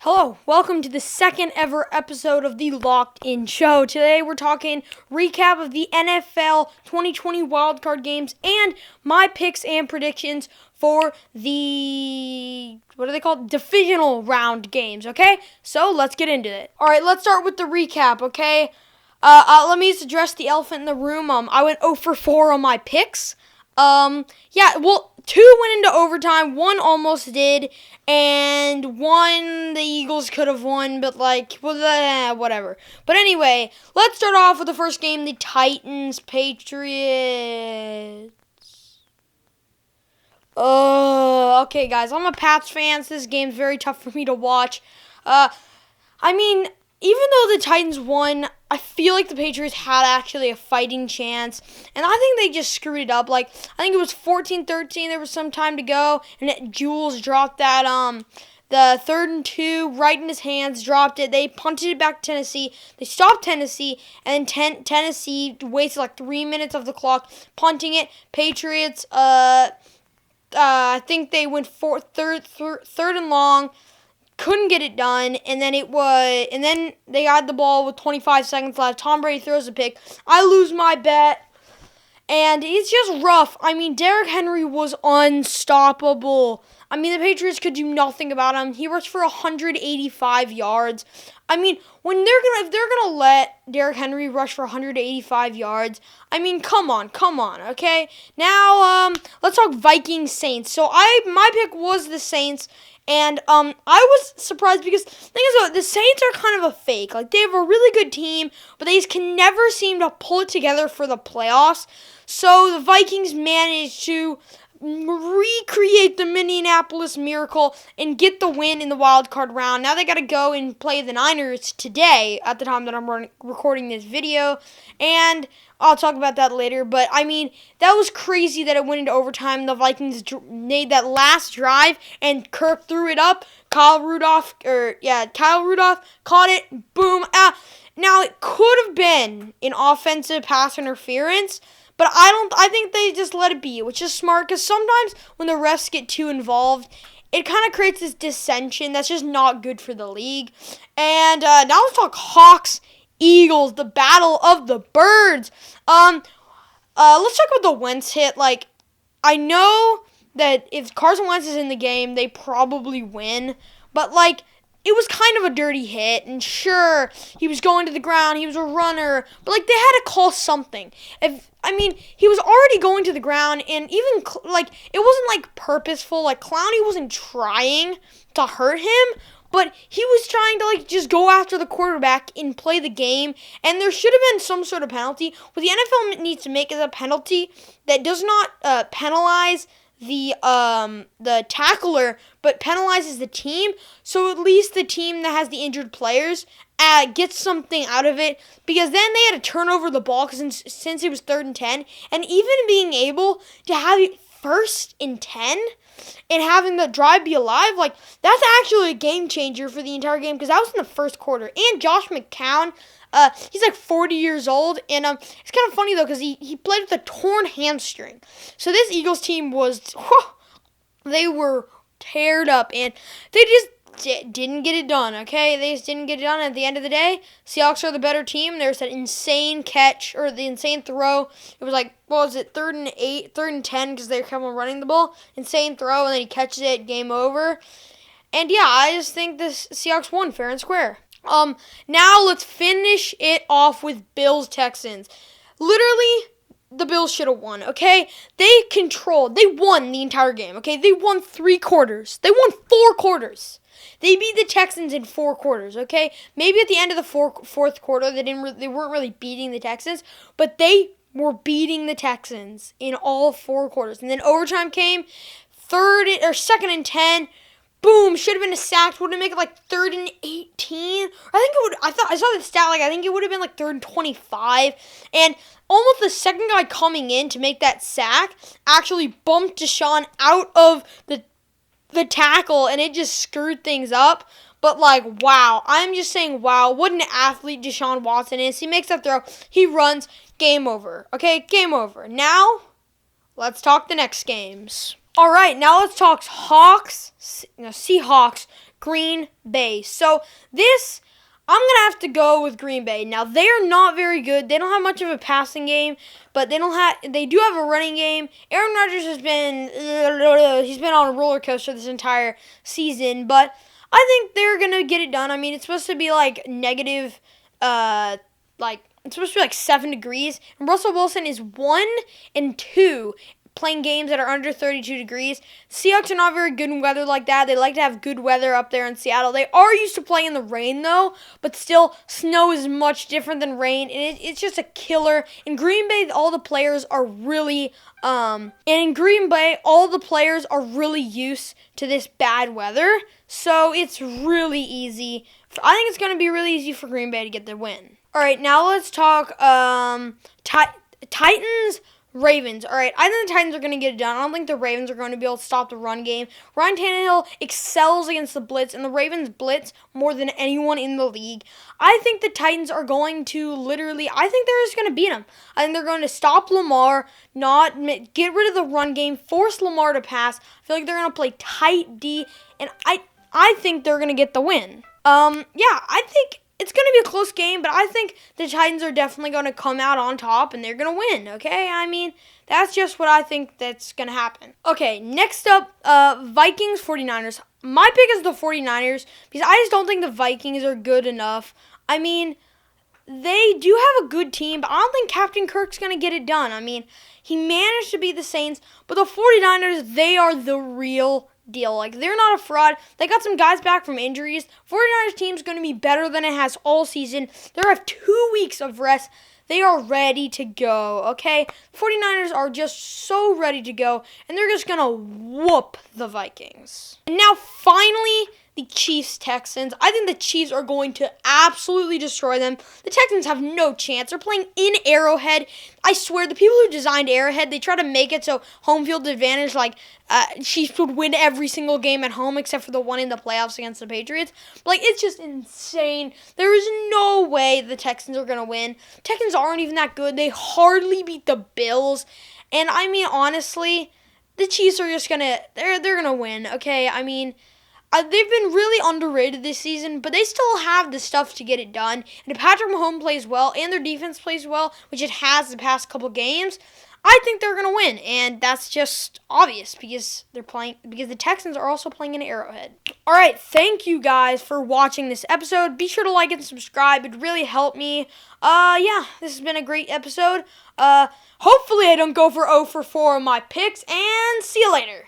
Hello, welcome to the second ever episode of the LockedIn show. Today we're talking recap of the NFL 2020 wildcard games and my picks and predictions for the, what are they called? Divisional round games, okay? So let's get into it. All right, let's start with the recap, okay? Let me just address the elephant in the room. I went 0 for 4 on my picks. Two went into overtime, one almost did, and one the Eagles could have won, but whatever. But anyway, let's start off with the first game, the Titans-Patriots. Okay, guys, I'm a Pats fan, so this game's very tough for me to watch. Even though the Titans won, I feel like the Patriots had actually a fighting chance, and I think they just screwed it up. I think it was 14-13, there was some time to go, and Jules dropped that, the 3rd and 2 right in his hands, dropped it. They punted it back to Tennessee. They stopped Tennessee, and then Tennessee wasted 3 minutes of the clock punting it. Patriots, I think they went third and long. Couldn't get it done, and then they had the ball with 25 seconds left. Tom Brady throws a pick. I lose my bet, and it's just rough. Derrick Henry was unstoppable. The Patriots could do nothing about him. He rushed for 185 yards. If they're gonna let Derrick Henry rush for 185 yards, come on, okay? Now, let's talk Vikings Saints. So my pick was the Saints. And I was surprised because the Saints are kind of a fake. They have a really good team, but they just can never seem to pull it together for the playoffs. So the Vikings managed to recreate the Minneapolis Miracle and get the win in the wild card round. Now they got to go and play the Niners today at the time that I'm recording this video. And I'll talk about that later. But, that was crazy that it went into overtime. The Vikings made that last drive, and Kirk threw it up. Kyle Rudolph caught it. Boom. Now, it could have been an offensive pass interference, but I think they just let it be, which is smart, because sometimes when the refs get too involved, it kind of creates this dissension that's just not good for the league. And now let's talk Hawks Eagles, the battle of the birds. Let's talk about the Wentz hit. I know that if Carson Wentz is in the game, they probably win. But, it was kind of a dirty hit. And sure, he was going to the ground. He was a runner. But, they had to call something. He was already going to the ground. And even, it wasn't, purposeful. Clowney wasn't trying to hurt him. But he was trying to, just go after the quarterback and play the game. And there should have been some sort of penalty. What the NFL needs to make is a penalty that does not penalize the tackler, but penalizes the team. So at least the team that has the injured players gets something out of it. Because then they had to turn over the ball since it was 3rd and 10. And even being able to have it 1st and 10 and having the drive be alive, that's actually a game changer for the entire game, because that was in the first quarter. And Josh McCown, he's 40 years old, and it's kind of funny though, because he played with a torn hamstring. So this Eagles team they were teared up, and they just didn't get it done, okay? They just didn't get it done. At the end of the day, Seahawks are the better team. There's that insane catch, or the insane throw. It was 3rd and 8, 3rd and 10, because they kept on running the ball. Insane throw, and then he catches it, game over. And yeah, I just think the Seahawks won fair and square. Now let's finish it off with Bills-Texans. Literally, the Bills should have won, okay? They won the entire game, okay? They won 3 quarters. They won 4 quarters. They beat the Texans in 4 quarters, okay? Maybe at the end of the fourth quarter, they weren't really beating the Texans, but they were beating the Texans in all 4 quarters. And then overtime came, 2nd and 10. Boom, should have been a sack. Would have made it 3rd and 18. I saw the stat, I think it would have been 3rd and 25. And almost the second guy coming in to make that sack actually bumped Deshaun out of the tackle, and it just screwed things up. But, wow. I'm just saying, wow. What an athlete Deshaun Watson is. He makes that throw. He runs. Game over. Okay, game over. Now, let's talk the next games. All right, now let's talk Seahawks, Green Bay. So this, I'm going to have to go with Green Bay. Now, they are not very good. They don't have much of a passing game, but they do have a running game. Aaron Rodgers he's been on a roller coaster this entire season, but I think they're going to get it done. I mean, it's supposed to be like negative, it's supposed to be like 7 degrees, and Russell Wilson is 1-2 playing games that are under 32 degrees. Seahawks are not very good in weather like that. They like to have good weather up there in Seattle. They are used to playing in the rain, though, but still, snow is much different than rain, and it's just a killer. In Green Bay, all the players are really used to this bad weather, so it's really easy. I think it's going to be really easy for Green Bay to get the win. All right, now let's talk Titans. Ravens. All right, I think the Titans are going to get it done. I don't think the Ravens are going to be able to stop the run game. Ryan Tannehill excels against the blitz, and the Ravens blitz more than anyone in the league. I think the Titans are going to I think they're just going to beat them. I think they're going to stop Lamar, not get rid of the run game, force Lamar to pass. I feel like they're going to play tight D, and I think they're going to get the win. I think it's going to be a close game, but I think the Titans are definitely going to come out on top, and they're going to win, okay? I mean, that's just what I think that's going to happen. Okay, next up, Vikings, 49ers. My pick is the 49ers because I just don't think the Vikings are good enough. I mean, they do have a good team, but I don't think Captain Kirk's going to get it done. I mean, he managed to beat the Saints, but the 49ers, they are the real deal. Like, they're not a fraud. They got some guys back from injuries. 49ers team's going to be better than it has all season. They have 2 weeks of rest. They are ready to go, okay? 49ers are just so ready to go, and they're just going to whoop the Vikings. And now, finally, the Chiefs-Texans. I think the Chiefs are going to absolutely destroy them. The Texans have no chance. They're playing in Arrowhead. I swear, the people who designed Arrowhead, they try to make it so home field advantage, Chiefs would win every single game at home except for the one in the playoffs against the Patriots. It's just insane. There is no way the Texans are going to win. Texans aren't even that good. They hardly beat the Bills. And, I mean, honestly, the Chiefs are just going to, they're going to win, okay? I mean, they've been really underrated this season, but they still have the stuff to get it done. And if Patrick Mahomes plays well and their defense plays well, which it has the past couple games, I think they're going to win. And that's just obvious because the Texans are also playing in Arrowhead. All right, thank you guys for watching this episode. Be sure to like and subscribe. It'd really help me. This has been a great episode. Hopefully I don't go for 0 for 4 on my picks, and see you later.